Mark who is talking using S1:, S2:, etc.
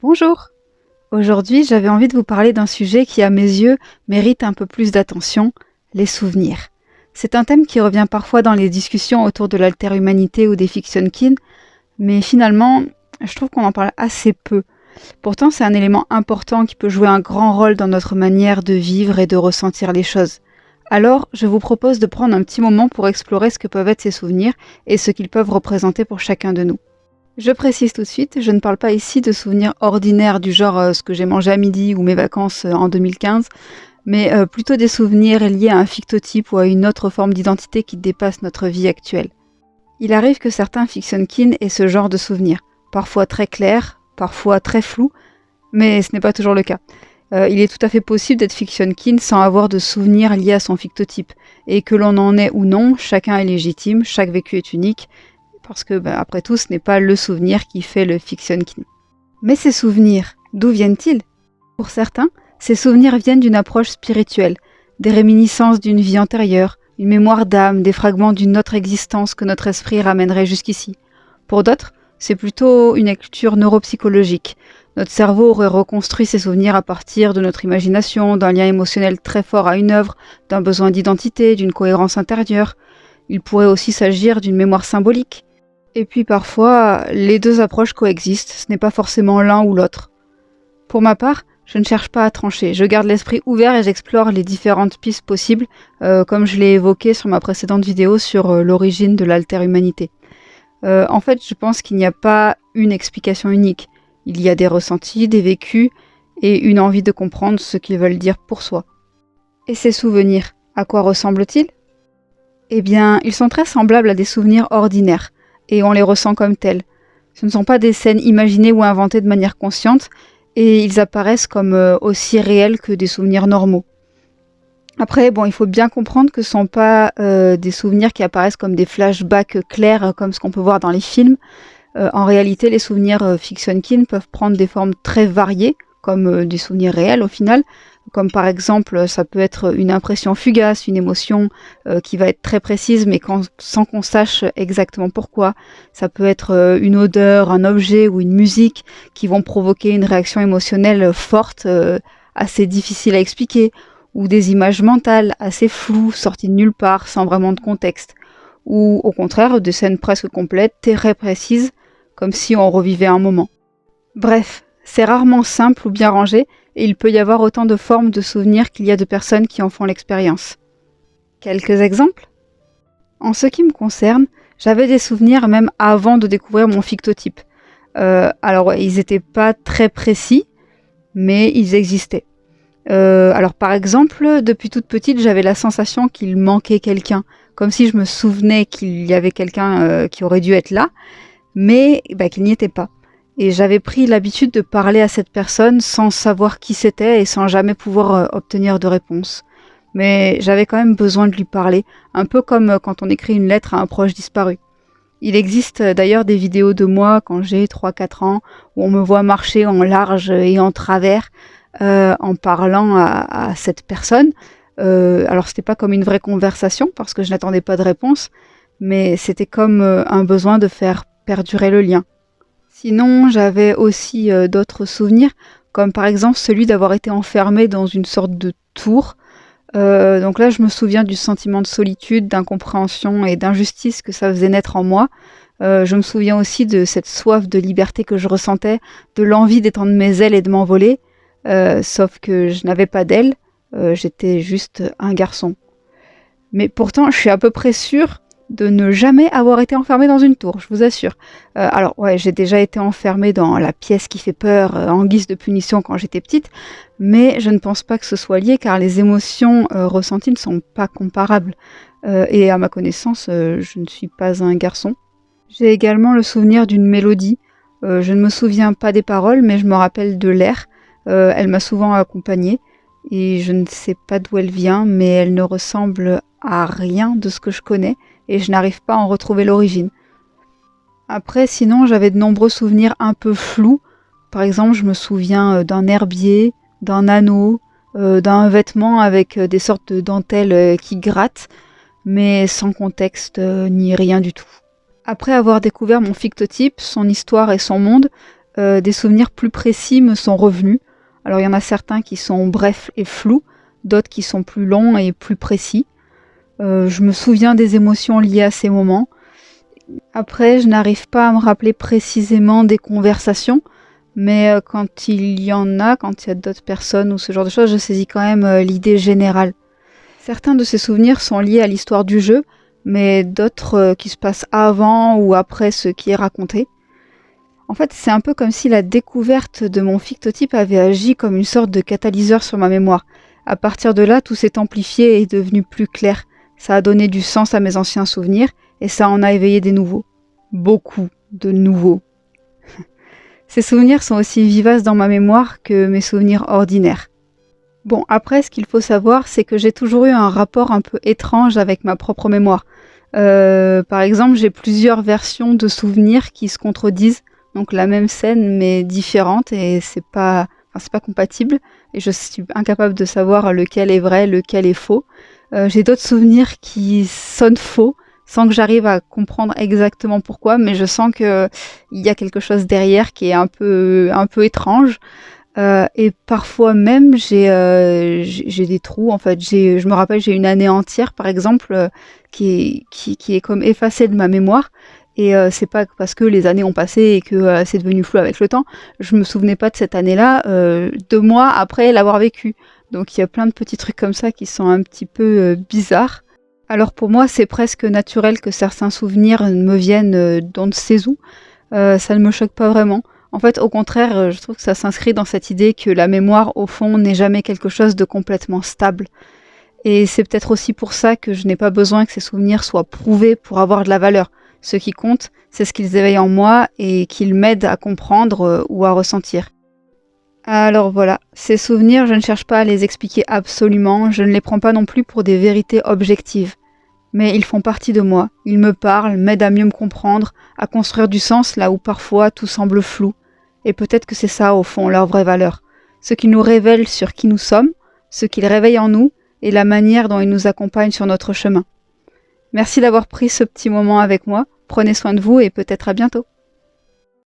S1: Bonjour! Aujourd'hui, j'avais envie de vous parler d'un sujet qui, à mes yeux, mérite un peu plus d'attention, les souvenirs. C'est un thème qui revient parfois dans les discussions autour de l'alter-humanité ou des fiction kin, mais finalement, je trouve qu'on en parle assez peu. Pourtant, c'est un élément important qui peut jouer un grand rôle dans notre manière de vivre et de ressentir les choses. Alors, je vous propose de prendre un petit moment pour explorer ce que peuvent être ces souvenirs et ce qu'ils peuvent représenter pour chacun de nous. Je précise tout de suite, je ne parle pas ici de souvenirs ordinaires du genre ce que j'ai mangé à midi ou mes vacances en 2015, mais plutôt des souvenirs liés à un fictotype ou à une autre forme d'identité qui dépasse notre vie actuelle. Il arrive que certains fiction kin aient ce genre de souvenirs, parfois très clairs, parfois très flous, mais ce n'est pas toujours le cas. Il est tout à fait possible d'être fiction kin sans avoir de souvenirs liés à son fictotype, et que l'on en ait ou non, chacun est légitime, chaque vécu est unique, parce que, après tout, ce n'est pas le souvenir qui fait le fiction kin. Mais ces souvenirs, d'où viennent-ils? Pour certains, ces souvenirs viennent d'une approche spirituelle, des réminiscences d'une vie antérieure, une mémoire d'âme, des fragments d'une autre existence que notre esprit ramènerait jusqu'ici. Pour d'autres, c'est plutôt une lecture neuropsychologique. Notre cerveau aurait reconstruit ces souvenirs à partir de notre imagination, d'un lien émotionnel très fort à une œuvre, d'un besoin d'identité, d'une cohérence intérieure. Il pourrait aussi s'agir d'une mémoire symbolique. Et puis parfois, les deux approches coexistent, ce n'est pas forcément l'un ou l'autre. Pour ma part, je ne cherche pas à trancher, je garde l'esprit ouvert et j'explore les différentes pistes possibles, comme je l'ai évoqué sur ma précédente vidéo sur l'origine de l'alter-humanité. En fait, je pense qu'il n'y a pas une explication unique. Il y a des ressentis, des vécus, et une envie de comprendre ce qu'ils veulent dire pour soi. Et ces souvenirs, à quoi ressemblent-ils? Eh bien, ils sont très semblables à des souvenirs ordinaires, et on les ressent comme tels. Ce ne sont pas des scènes imaginées ou inventées de manière consciente, et ils apparaissent comme aussi réels que des souvenirs normaux. Après, il faut bien comprendre que ce ne sont pas des souvenirs qui apparaissent comme des flashbacks clairs, comme ce qu'on peut voir dans les films. En réalité, les souvenirs fiction kin peuvent prendre des formes très variées, comme des souvenirs réels au final, comme par exemple, ça peut être une impression fugace, une émotion qui va être très précise, mais sans qu'on sache exactement pourquoi. Ça peut être une odeur, un objet ou une musique qui vont provoquer une réaction émotionnelle forte, assez difficile à expliquer, ou des images mentales assez floues, sorties de nulle part, sans vraiment de contexte. Ou au contraire, des scènes presque complètes, très précises, comme si on revivait un moment. Bref, c'est rarement simple ou bien rangé, et il peut y avoir autant de formes de souvenirs qu'il y a de personnes qui en font l'expérience. Quelques exemples? En ce qui me concerne, j'avais des souvenirs même avant de découvrir mon fictotype. Alors, ils n'étaient pas très précis, mais ils existaient. Alors par exemple, depuis toute petite, j'avais la sensation qu'il manquait quelqu'un, comme si je me souvenais qu'il y avait quelqu'un qui aurait dû être là, mais qu'il n'y était pas. Et j'avais pris l'habitude de parler à cette personne sans savoir qui c'était et sans jamais pouvoir obtenir de réponse. Mais j'avais quand même besoin de lui parler, un peu comme quand on écrit une lettre à un proche disparu. Il existe d'ailleurs des vidéos de moi quand j'ai 3-4 ans, où on me voit marcher en large et en travers, en parlant à cette personne. Alors c'était pas comme une vraie conversation, parce que je n'attendais pas de réponse, mais c'était comme un besoin de faire perdurer le lien. Sinon, j'avais aussi d'autres souvenirs, comme par exemple celui d'avoir été enfermée dans une sorte de tour. Donc là, je me souviens du sentiment de solitude, d'incompréhension et d'injustice que ça faisait naître en moi. Je me souviens aussi de cette soif de liberté que je ressentais, de l'envie d'étendre mes ailes et de m'envoler, sauf que je n'avais pas d'ailes, j'étais juste un garçon. Mais pourtant, je suis à peu près sûre de ne jamais avoir été enfermée dans une tour, je vous assure. Alors ouais, j'ai déjà été enfermée dans la pièce qui fait peur en guise de punition quand j'étais petite, mais je ne pense pas que ce soit lié car les émotions ressenties ne sont pas comparables. Et à ma connaissance, je ne suis pas un garçon. J'ai également le souvenir d'une mélodie. Je ne me souviens pas des paroles, mais je me rappelle de l'air. Elle m'a souvent accompagnée et je ne sais pas d'où elle vient, mais elle ne ressemble à rien de ce que je connais et je n'arrive pas à en retrouver l'origine. Après, sinon, j'avais de nombreux souvenirs un peu flous. Par exemple, je me souviens d'un herbier, d'un anneau, d'un vêtement avec des sortes de dentelles qui grattent, mais sans contexte ni rien du tout. Après avoir découvert mon fictotype, son histoire et son monde, des souvenirs plus précis me sont revenus. Alors il y en a certains qui sont brefs et flous, d'autres qui sont plus longs et plus précis. Je me souviens des émotions liées à ces moments. Après, je n'arrive pas à me rappeler précisément des conversations, mais quand il y en a, quand il y a d'autres personnes ou ce genre de choses, je saisis quand même l'idée générale. Certains de ces souvenirs sont liés à l'histoire du jeu, mais d'autres qui se passent avant ou après ce qui est raconté. En fait, c'est un peu comme si la découverte de mon fictotype avait agi comme une sorte de catalyseur sur ma mémoire. À partir de là, tout s'est amplifié et est devenu plus clair. Ça a donné du sens à mes anciens souvenirs et ça en a éveillé des nouveaux. Beaucoup de nouveaux. Ces souvenirs sont aussi vivaces dans ma mémoire que mes souvenirs ordinaires. Bon, après, ce qu'il faut savoir, c'est que j'ai toujours eu un rapport un peu étrange avec ma propre mémoire. Par exemple, j'ai plusieurs versions de souvenirs qui se contredisent, donc la même scène mais différente, et c'est pas compatible, et je suis incapable de savoir lequel est vrai, lequel est faux. J'ai d'autres souvenirs qui sonnent faux, sans que j'arrive à comprendre exactement pourquoi, mais je sens que il y a quelque chose derrière qui est un peu étrange. Et parfois même j'ai des trous. En fait, je me rappelle, j'ai une année entière, par exemple, qui est comme effacée de ma mémoire. Et c'est pas parce que les années ont passé et que c'est devenu flou avec le temps. Je me souvenais pas de cette année-là 2 mois après l'avoir vécue. Donc il y a plein de petits trucs comme ça qui sont un petit peu bizarres. Alors pour moi, c'est presque naturel que certains souvenirs me viennent d'on ne sait où. Ça ne me choque pas vraiment. En fait, au contraire, je trouve que ça s'inscrit dans cette idée que la mémoire, au fond, n'est jamais quelque chose de complètement stable. Et c'est peut-être aussi pour ça que je n'ai pas besoin que ces souvenirs soient prouvés pour avoir de la valeur. Ce qui compte, c'est ce qu'ils éveillent en moi et qu'ils m'aident à comprendre ou à ressentir. Alors voilà, ces souvenirs, je ne cherche pas à les expliquer absolument, je ne les prends pas non plus pour des vérités objectives. Mais ils font partie de moi, ils me parlent, m'aident à mieux me comprendre, à construire du sens là où parfois tout semble flou. Et peut-être que c'est ça, au fond, leur vraie valeur. Ce qui nous révèle sur qui nous sommes, ce qu'ils réveillent en nous, et la manière dont ils nous accompagnent sur notre chemin. Merci d'avoir pris ce petit moment avec moi, prenez soin de vous et peut-être à bientôt.